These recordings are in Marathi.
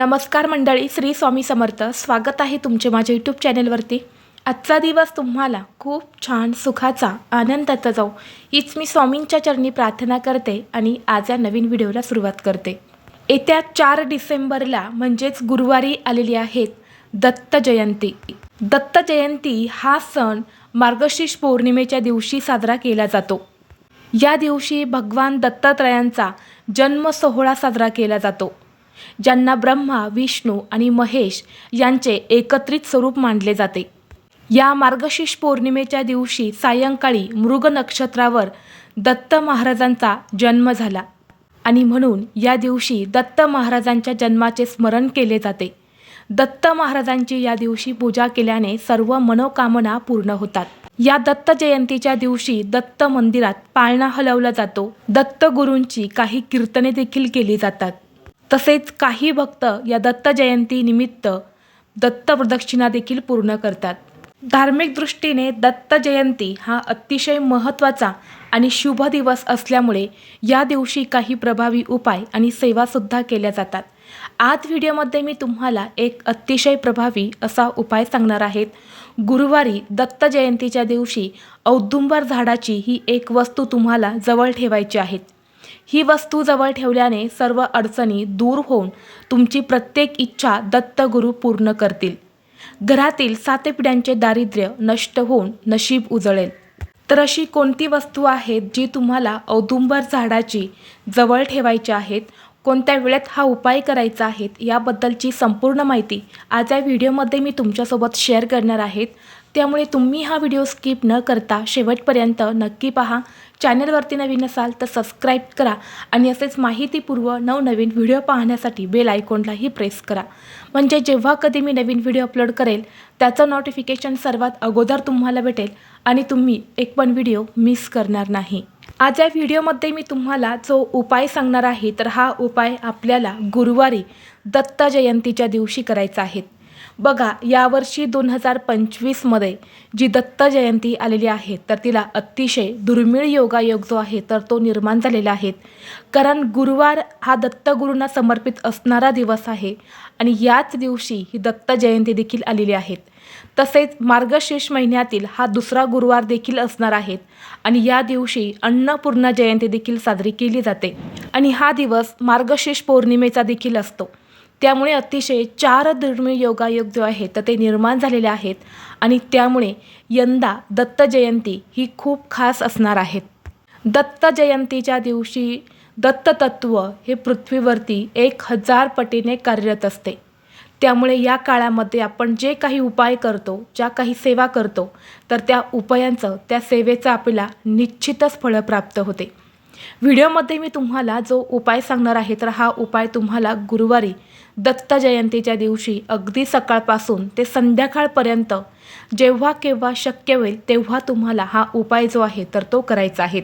नमस्कार मंडळी, श्री स्वामी समर्थ. स्वागत आहे तुमचे माझ्या यूट्यूब चॅनेलवरती. आजचा दिवस तुम्हाला खूप छान सुखाचा आनंदाचा जाऊ हीच मी स्वामींच्या चरणी प्रार्थना करते आणि आज या नवीन व्हिडिओला सुरुवात करते. येत्या 4 डिसेंबरला म्हणजेच गुरुवारी आलेली आहेत दत्त जयंती. दत्त जयंती हा सण मार्गशीर्ष पौर्णिमेच्या दिवशी साजरा केला जातो. या दिवशी भगवान दत्तात्रयांचा जन्म सोहळा साजरा केला जातो, ज्यांना ब्रह्मा, विष्णू आणि महेश यांचे एकत्रित स्वरूप मानले जाते. या मार्गशीर्ष पौर्णिमेच्या दिवशी सायंकाळी मृग नक्षत्रावर दत्त महाराजांचा जन्म झाला आणि म्हणून या दिवशी दत्त महाराजांच्या जन्माचे स्मरण केले जाते. दत्त महाराजांची या दिवशी पूजा केल्याने सर्व मनोकामना पूर्ण होतात. या दत्त जयंतीच्या दिवशी दत्त मंदिरात पाळणा हलवला जातो. दत्त गुरूंची काही कीर्तने देखील केली जातात. तसेच काही भक्त या दत्त जयंती निमित्त दत्त प्रदक्षिणा देखील पूर्ण करतात. धार्मिक दृष्टीने दत्त जयंती हा अतिशय महत्त्वाचा आणि शुभ दिवस असल्यामुळे या दिवशी काही प्रभावी उपाय आणि सेवासुद्धा केल्या जातात. आज व्हिडिओमध्ये मी तुम्हाला एक अतिशय प्रभावी असा उपाय सांगणार आहेत. गुरुवारी दत्त जयंतीच्या दिवशी औदुंबर झाडाची ही एक वस्तू तुम्हाला जवळ ठेवायची आहे. ही वस्तू जवळ ठेवल्याने सर्व अडचणी दूर होऊन तुमची प्रत्येक इच्छा दत्तगुरू पूर्ण करतील. घरातील 7 पिढ्यांचे दारिद्र्य नष्ट होऊन नशीब उजळेल. तर अशी कोणती वस्तू आहेत जी तुम्हाला औदुंबर झाडाची जवळ ठेवायची आहेत, कोणत्या वेळेत हा उपाय करायचा आहे, याबद्दलची संपूर्ण माहिती आज या व्हिडिओमध्ये मी तुमच्यासोबत शेअर करणार आहेत. त्यामुळे तुम्ही हा व्हिडिओ स्किप न करता शेवटपर्यंत नक्की पहा. चॅनलवरती नवीन असाल तर सबस्क्राईब करा आणि असेच माहितीपूर्व नवनवीन व्हिडिओ पाहण्यासाठी बेल आयकॉनलाही प्रेस करा. म्हणजे जेव्हा कधी मी नवीन व्हिडिओ अपलोड करेल त्याचं नोटिफिकेशन सर्वात अगोदर तुम्हाला भेटेल आणि तुम्ही एक पण व्हिडिओ मिस करणार नाही. आज या व्हिडिओमध्ये मी तुम्हाला जो उपाय सांगणार आहे तर हा उपाय आपल्याला गुरुवारी दत्त जयंतीच्या दिवशी करायचा आहे. बघा, यावर्षी 2025मध्ये जी दत्त जयंती आलेली आहे तर तिला अतिशय दुर्मिळ योगायोग जो आहे तर तो निर्माण झालेला आहे. कारण गुरुवार हा दत्तगुरूंना समर्पित असणारा दिवस आहे आणि याच दिवशी ही दत्त जयंती देखील आलेली आहे. तसेच मार्गशीर्ष महिन्यातील हा दुसरा गुरुवार देखील असणार आहे आणि या दिवशी अन्नपूर्णा जयंती देखील साजरी केली जाते आणि हा दिवस मार्गशीर्ष पौर्णिमेचा देखील असतो. त्यामुळे अतिशय 4 दुर्मिळ योगायोग जो आहे तर ते निर्माण झालेले आहेत आणि त्यामुळे यंदा दत्त जयंती ही खूप खास असणार आहेत. दत्त जयंतीच्या दिवशी दत्ततत्व हे पृथ्वीवरती 1000 पटीने कार्यरत असते. त्यामुळे या काळामध्ये आपण जे काही उपाय करतो, ज्या काही सेवा करतो तर त्या उपायांचं, त्या सेवेचं आपल्याला निश्चितच फळ प्राप्त होते. व्हिडिओमध्ये मी तुम्हाला जो उपाय सांगणार आहे तर हा उपाय तुम्हाला गुरुवारी दत्त जयंतीच्या दिवशी अगदी सकाळपासून ते संध्याकाळपर्यंत जेव्हा केव्हा शक्य होईल तेव्हा तुम्हाला हा उपाय जो आहे तर तो करायचा आहे.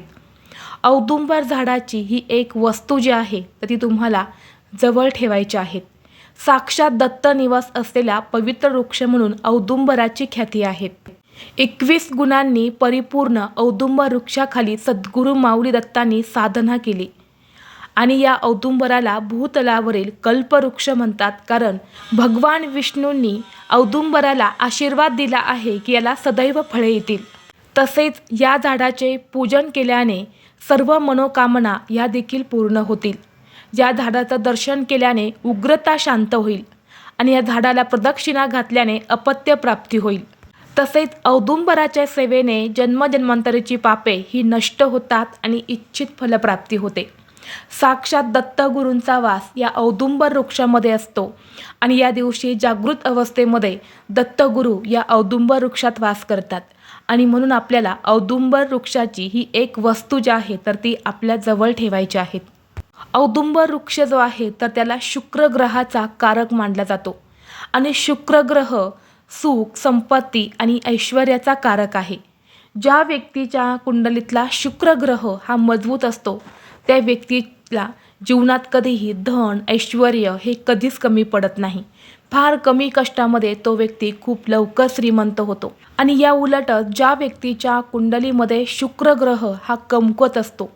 औदुंबर झाडाची ही एक वस्तू जी आहे तर ती तुम्हाला जवळ ठेवायची आहे. साक्षात दत्त निवास असलेला पवित्र वृक्ष म्हणून औदुंबराची ख्याती आहे. 21 गुणांनी परिपूर्ण औदुंबर वृक्षाखाली सद्गुरू माऊली दत्तांनी साधना केली आणि या औदुंबराला भूतलावरील कल्पवृक्ष म्हणतात. कारण भगवान विष्णूंनी औदुंबराला आशीर्वाद दिला आहे की याला सदैव फळे येतील. तसेच या झाडाचे पूजन केल्याने सर्व मनोकामना या देखील पूर्ण होतील. या झाडाचं दर्शन केल्याने उग्रता शांत होईल आणि या झाडाला प्रदक्षिणा घातल्याने अपत्य प्राप्ती होईल. तसेच औदुंबराच्या सेवेने जन्मजन्मांतरीची पापे ही नष्ट होतात आणि इच्छित फलप्राप्ती होते. साक्षात दत्तगुरूंचा वास या औदुंबर वृक्षामध्ये असतो आणि या दिवशी जागृत अवस्थेमध्ये दत्तगुरू या औदुंबर वृक्षात वास करतात आणि म्हणून आपल्याला औदुंबर वृक्षाची ही एक वस्तू जी आहे तर ती आपल्या जवळ ठेवायची आहे. औदुंबर वृक्ष जो आहे तर त्याला शुक्र ग्रहाचा कारक मानला जातो आणि शुक्र ग्रह सुख, संपत्ती आणि ऐश्वर्याचा कारक आहे. ज्या व्यक्तीच्या कुंडलीतला शुक्र ग्रह हा मजबूत असतो त्या व्यक्तीला जीवनात कधीही धन, ऐश्वर्य हे कधीच कमी पडत नाही. फार कमी कष्टामध्ये तो व्यक्ती खूप लवकर श्रीमंत होतो आणि या उलट ज्या व्यक्तीच्या कुंडलीमध्ये शुक्र ग्रह हा कमकुवत असतो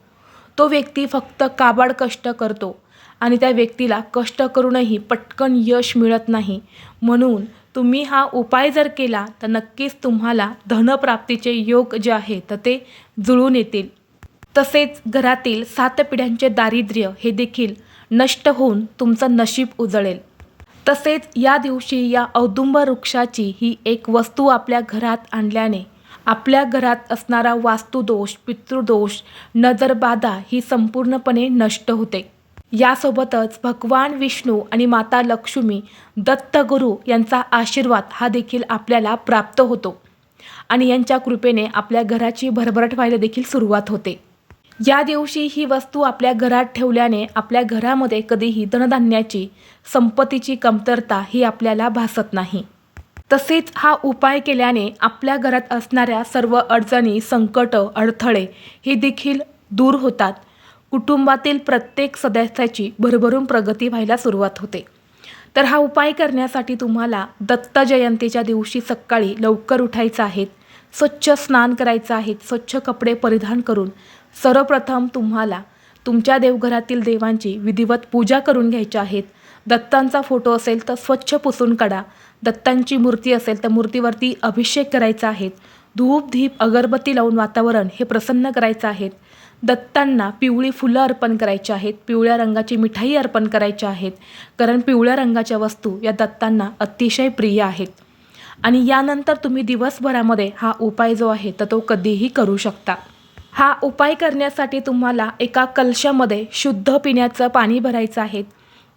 तो व्यक्ती फक्त काबाड कष्ट करतो आणि त्या व्यक्तीला कष्ट करूनही पटकन यश मिळत नाही. म्हणून तुम्ही हा उपाय जर केला तर नक्कीच तुम्हाला धनप्राप्तीचे योग जे आहे तर ते जुळून येतील. तसेच घरातील 7 पिढ्यांचे दारिद्र्य हे देखील नष्ट होऊन तुमचं नशीब उजळेल. तसेच या दिवशी या औदुंबर वृक्षाची ही एक वस्तू आपल्या घरात आणल्याने आपल्या घरात असणारा वास्तुदोष, पितृदोष, नजरबाधा ही संपूर्णपणे नष्ट होते. यासोबतच भगवान विष्णू आणि माता लक्ष्मी, दत्तगुरू यांचा आशीर्वाद हा देखील आपल्याला प्राप्त होतो आणि यांच्या कृपेने आपल्या घराची भरभराट व्हायला देखील सुरुवात होते. या दिवशी ही वस्तू आपल्या घरात ठेवल्याने आपल्या घरामध्ये कधीही धनधान्याची, संपत्तीची कमतरता ही आपल्याला भासत नाही. तसेच हा उपाय केल्याने आपल्या घरात असणाऱ्या सर्व अडचणी, संकट, अडथळे हे देखील दूर होतात. कुटुंबातील प्रत्येक सदस्याची भरभरून प्रगती व्हायला सुरुवात होते. तर हा उपाय करण्यासाठी तुम्हाला दत्त जयंतीच्या दिवशी सकाळी लवकर उठायचं आहे, स्वच्छ स्नान करायचं आहे, स्वच्छ कपडे परिधान करून सर्वप्रथम तुम्हाला तुमच्या देवघरातील देवांची विधिवत पूजा करून घ्यायची आहेत. दत्तांचा फोटो असेल तर स्वच्छ पुसून काढा. दत्तांची मूर्ती असेल तर मूर्तीवरती अभिषेक करायचा आहे. धूप, दीप, अगरबत्ती लावून वातावरण हे प्रसन्न करायचं आहे. दत्तांना पिवळी फुलं अर्पण करायची आहेत, पिवळ्या रंगाची मिठाई अर्पण करायची आहेत, कारण पिवळ्या रंगाच्या वस्तू या दत्तांना अतिशय प्रिय आहेत. आणि यानंतर तुम्ही दिवसभरामध्ये हा उपाय जो आहे तर तो कधीही करू शकता. हा उपाय करण्यासाठी तुम्हाला एका कलशामध्ये शुद्ध पिण्याचं पाणी भरायचं आहे.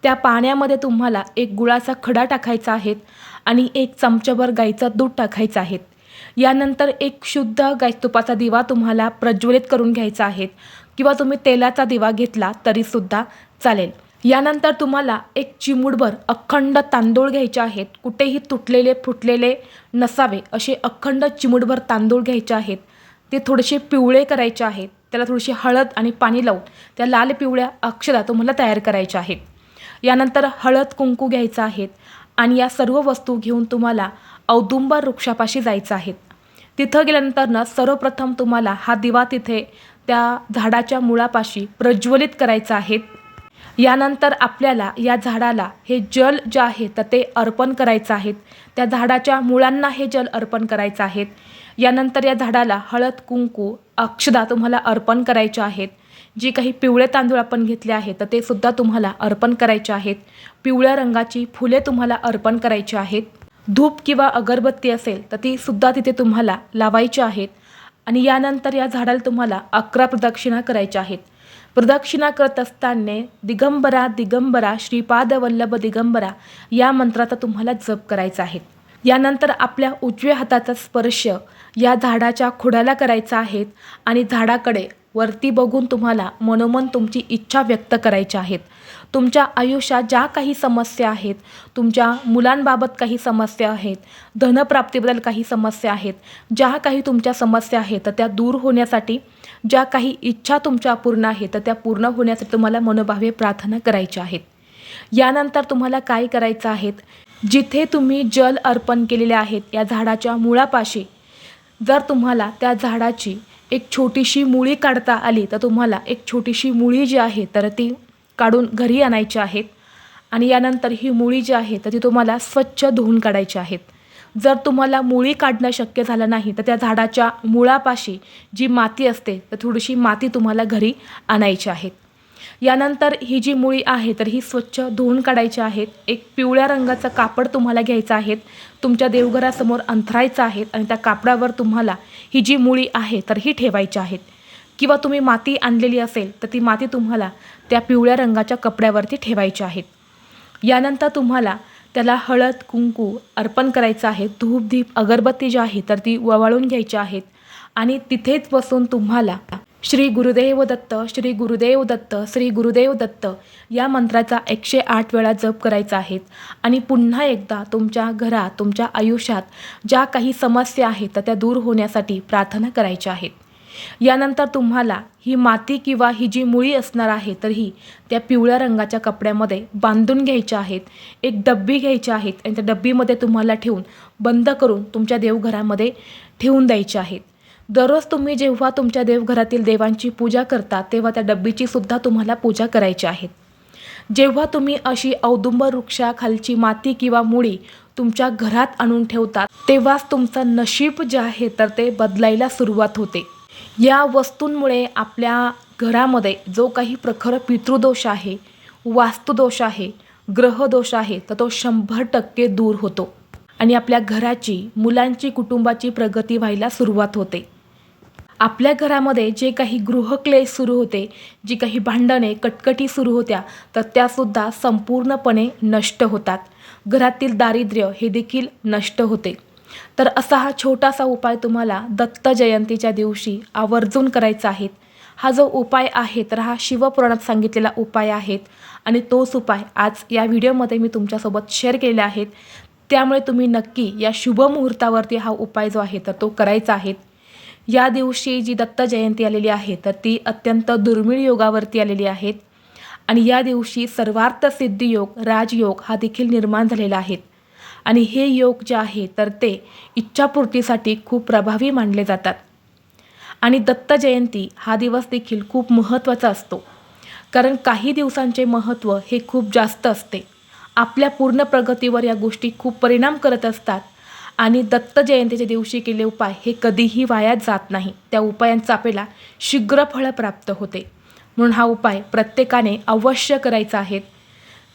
त्या पाण्यामध्ये तुम्हाला एक गुळाचा खडा टाकायचा आहे आणि 1 चमचाभर गाईचं दूध टाकायचं आहे. यानंतर एक शुद्ध गाय तुपाचा दिवा तुम्हाला प्रज्वलित करून घ्यायचा आहे किंवा तुम्ही तेलाचा दिवा घेतला तरीसुद्धा चालेल. यानंतर तुम्हाला एक चिमूटभर अखंड तांदूळ घ्यायचे आहेत. कुठेही तुटलेले फुटलेले नसावे असे अखंड चिमूटभर तांदूळ घ्यायचे आहेत. ते थोडेसे पिवळे करायचे आहेत. त्याला थोडीशी हळद आणि पाणी लावून त्या लाल पिवळ्या अक्षता तुम्हाला तयार करायच्या आहेत. यानंतर हळद कुंकू घ्यायचं आहे आणि या सर्व वस्तू घेऊन तुम्हाला औदुंबर वृक्षापाशी जायचं आहे. तिथं गेल्यानंतर सर्वप्रथम तुम्हाला हा दिवा तिथे त्या झाडाच्या मुळापाशी प्रज्वलित करायचा आहे. यानंतर आपल्याला या झाडाला हे जल जे आहे तर ते अर्पण करायचं आहे. त्या झाडाच्या मुळांना हे जल अर्पण करायचं आहे. यानंतर या झाडाला हळद कुंकू अक्षदा तुम्हाला अर्पण करायच्या आहेत. जी काही पिवळे तांदूळ आपण घेतले आहेत तर ते सुद्धा तुम्हाला अर्पण करायचे आहेत. पिवळ्या रंगाची फुले तुम्हाला अर्पण करायची आहेत. धूप किंवा अगरबत्ती असेल तर ती सुद्धा तिथे तुम्हाला लावायची आहेत. आणि यानंतर या झाडाला तुम्हाला 11 प्रदक्षिणा करायच्या आहेत. प्रदक्षिणा करत असताना दिगंबरा दिगंबरा श्रीपाद वल्लभ दिगंबरा या मंत्राचा तुम्हाला जप करायचा आहे. यानंतर आपल्या उजव्या हाताचा स्पर्श या झाडाच्या खोडाला करायचा आहे आणि झाडाकडे वरती बघून तुम्हाला मनोमन तुमची इच्छा व्यक्त करायची आहेत. तुमच्या आयुष्यात ज्या काही समस्या आहेत, तुमच्या मुलांबाबत काही समस्या आहेत, धनप्राप्तीबद्दल काही समस्या आहेत, ज्या काही तुमच्या समस्या आहेत तर त्या दूर होण्यासाठी, ज्या काही इच्छा तुमच्या पूर्ण आहेत तर त्या पूर्ण होण्यासाठी तुम्हाला मनोभावे प्रार्थना करायच्या आहेत. यानंतर तुम्हाला काय करायचं आहे, जिथे तुम्ही जल अर्पण केलेले आहेत या झाडाच्या मुळापाशी जर तुम्हाला त्या झाडाची एक छोटीशी मुळी काढता आली तर तुम्हाला एक छोटीशी मुळी जी आहे तर ती काढून घरी आणायची आहेत. आणि यानंतर ही मुळी जी आहे तर ती तुम्हाला स्वच्छ धुवून काढायची आहेत. जर तुम्हाला मुळी काढणं शक्य झालं नाही तर त्या झाडाच्या मुळापाशी जी माती असते तर थोडीशी माती तुम्हाला घरी आणायची आहेत. यानंतर ही जी मुळी आहे तर ही स्वच्छ धुवून काढायची आहेत. एक पिवळ्या रंगाचं कापड तुम्हाला घ्यायचं आहे, तुमच्या देवघरासमोर अंथरायचं आहे आणि त्या कापडावर तुम्हाला ही जी मुळी आहे तर ही ठेवायची आहेत. किंवा तुम्ही माती आणलेली असेल तर ती माती तुम्हाला त्या पिवळ्या रंगाच्या कपड्यावरती ठेवायची आहेत. यानंतर तुम्हाला त्याला हळद कुंकू अर्पण करायचं आहे. धूप दीप अगरबत्ती जी आहे तर ती ववाळून घ्यायची आहेत आणि तिथेच बसून तुम्हाला श्री गुरुदेव दत्त, श्री गुरुदेव दत्त, श्री गुरुदेव दत्त या मंत्राचा 108 वेळा जप करायचा आहे. आणि पुन्हा एकदा तुमच्या घरात, तुमच्या आयुष्यात ज्या काही समस्या आहेत तर त्या दूर होण्यासाठी प्रार्थना करायच्या आहेत. यानंतर तुम्हाला ही माती किंवा ही जी मुळी असणार आहे तर ही त्या पिवळ्या रंगाच्या कपड्यामध्ये बांधून घ्यायच्या आहेत. एक डब्बी घ्यायची आहेत आणि त्या डब्बीमध्ये तुम्हाला ठेवून बंद करून तुमच्या देवघरामध्ये ठेवून द्यायची आहेत. दररोज तुम्ही जेव्हा तुमच्या देवघरातील देवांची पूजा करता तेव्हा त्या डब्बीची सुद्धा तुम्हाला पूजा करायची आहे. जेव्हा तुम्ही अशी औदुंबर वृक्षाखालची माती किंवा मुळी तुमच्या घरात आणून ठेवतात, तेव्हाच तुमचं नशीब जे आहे तर ते बदलायला सुरुवात होते. या वस्तूंमुळे आपल्या घरामध्ये जो काही प्रखर पितृदोष आहे, वास्तुदोष आहे, ग्रहदोष आहे, तर तो 100% दूर होतो आणि आपल्या घराची, मुलांची, कुटुंबाची प्रगती व्हायला सुरुवात होते. आपल्या घरामध्ये जे काही गृहक्लेश सुरू होते, जी काही भांडणे, कटकटी सुरू होत्या, तर त्यासुद्धा संपूर्णपणे नष्ट होतात. घरातील दारिद्र्य हे देखील नष्ट होते. तर असा हा छोटासा उपाय तुम्हाला दत्त जयंतीच्या दिवशी आवर्जून करायचा आहे. हा जो उपाय आहे तर हा शिवपुराणात सांगितलेला उपाय आहे आणि तोच उपाय आज या व्हिडिओमध्ये मी तुमच्यासोबत शेअर केले आहेत. त्यामुळे तुम्ही नक्की या शुभ मुहूर्तावरती हा उपाय जो आहे तर तो करायचा आहे. या दिवशी जी दत्त जयंती आलेली आहे तर ती अत्यंत दुर्मिळ योगावरती आलेली आहे आणि या दिवशी सर्वार्थ सिद्धी योग, राजयोग हा देखील निर्माण झालेला आहे आणि हे योग जे आहे तर ते इच्छापूर्तीसाठी खूप प्रभावी मानले जातात. आणि दत्त जयंती हा दिवस देखील खूप महत्त्वाचा असतो, कारण काही दिवसांचे महत्त्व हे खूप जास्त असते. आपल्या पूर्ण प्रगतीवर या गोष्टी खूप परिणाम करत असतात आणि दत्त जयंतीच्या दिवशी केलेले उपाय हे कधीही वाया जात नाही. त्या उपायांचं आपल्याला शीघ्र फळ प्राप्त होते. म्हणून हा उपाय प्रत्येकाने अवश्य करायचा आहे.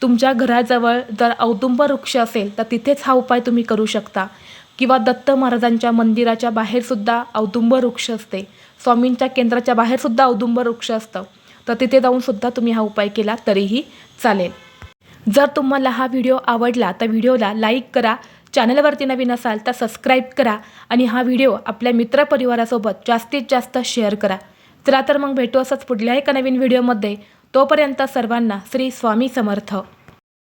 तुमच्या घराजवळ जर औदुंबर वृक्ष असेल तर तिथेच हा उपाय तुम्ही करू शकता किंवा दत्त महाराजांच्या मंदिराच्या बाहेरसुद्धा औदुंबर वृक्ष असते, स्वामींच्या केंद्राच्या बाहेरसुद्धा औदुंबर वृक्ष असतं, तर तिथे जाऊनसुद्धा तुम्ही हा उपाय केला तरीही चालेल. जर तुम्हाला हा व्हिडिओ आवडला तर व्हिडिओला लाईक करा, चॅनलवरती नवीन असाल तर सबस्क्राईब करा आणि हा व्हिडिओ आपल्या मित्रपरिवारासोबत जास्तीत जास्त शेअर करा. चला तर मग भेटू असंच पुढल्या एका नवीन व्हिडिओमध्ये. तोपर्यंत सर्वांना श्री स्वामी समर्थ.